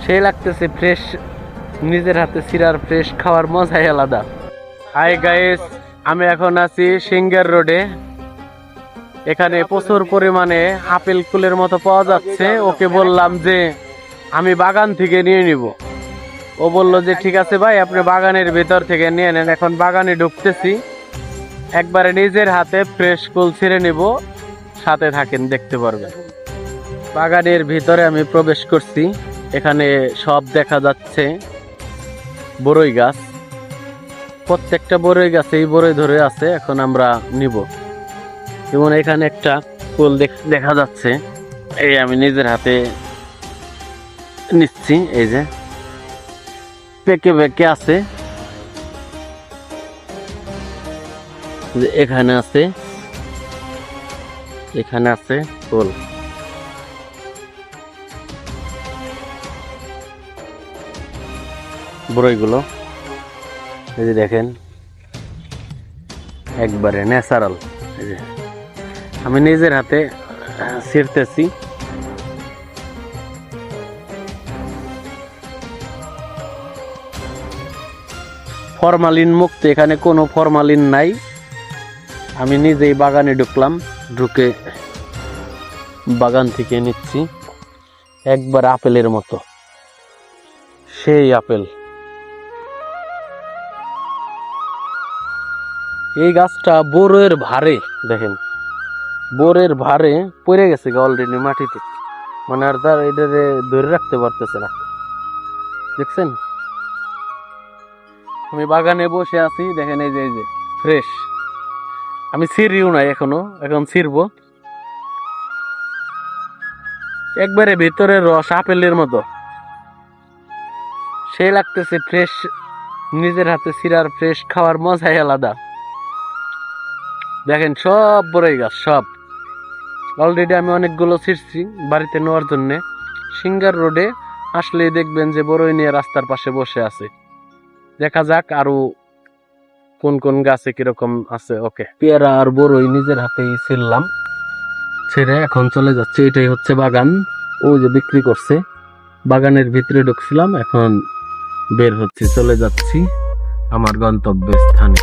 সেই লাগতেছে ফ্রেশ, নিজের হাতে সিরার ফ্রেশ খাওয়ার মজাই আলাদা। হাই গাইস, আমি এখন আছি সিঙ্গার রোডে। এখানে প্রচুর পরিমাণে আপেল কুলের মতো পাওয়া যাচ্ছে। ওকে বললাম যে আমি বাগান থেকে নিয়ে নিব। ও বলল যে ঠিক আছে ভাই, আপনি বাগানের ভেতর থেকে নিয়ে নেন। এখন বাগানে ঢুকতেছি, একবারে নিজের হাতে ফ্রেশ কুল ছিঁড়ে নিব। সাথে থাকেন, দেখতে পারবেন। বাগানের ভিতরে আমি প্রবেশ করছি। এখানে সব দেখা যাচ্ছে বড়ই গাছ। প্রত্যেকটা বড়ই গাছেই বড়ই ধরে আছে। এখন আমরা নিব। যেমন এখানে একটা কুল দেখা যাচ্ছে, এই আমি নিজের হাতে নিচ্ছি। এই যে পেকে পেকে আছে, এখানে আছে, এখানে আছে কুল। বড়ইগুলো এই যে দেখেন, একবারে ন্যাচারাল। এই যে আমি নিজের হাতে ছিঁড়তেছি। ফরমালিন মুক্ত, এখানে কোনো ফরমালিন নাই। আমি নিজেই বাগানে ঢুকলাম, ঢুকে বাগান থেকে নিচ্ছি। একবার আপেলের মতো, সেই আপেল। এই গাছটা বড়ের ভারে, দেখেন বড়ের ভারে পড়ে গেছে অলরেডি মাটিতে, মানে আর তার এটা ধরে রাখতে পারতেছে না। দেখছেন, আমি বাগানে বসে আছি, দেখেন এই যে ফ্রেশ। আমি ছিঁড়িও নাই এখনো, এখন ছিঁড়বো। একবারে ভিতরের রস আপেলের মতো, সেই লাগতেছে ফ্রেশ, নিজের হাতে ছিঁড়ার ফ্রেশ খাওয়ার মজাই আলাদা। দেখেন সব বড়ই গাছ, সব অলরেডি আমি অনেকগুলো ছিঁড়ছি বাড়িতে নেওয়ার জন্যে। সিঙ্গার রোডে আসলেই দেখবেন যে বড়ই নিয়ে রাস্তার পাশে বসে আছে। দেখা যাক আরো কোন কোন গাছে কিরকম আছে। ওকে, পেয়ারা আর বড়ই নিজের হাতেই ছিঁড়লাম, ছেড়ে এখন চলে যাচ্ছে। এটাই হচ্ছে বাগান, ও যে বিক্রি করছে। বাগানের ভিতরে ঢুকছিলাম, এখন বের হচ্ছি, চলে যাচ্ছি আমার গন্তব্য স্থানে।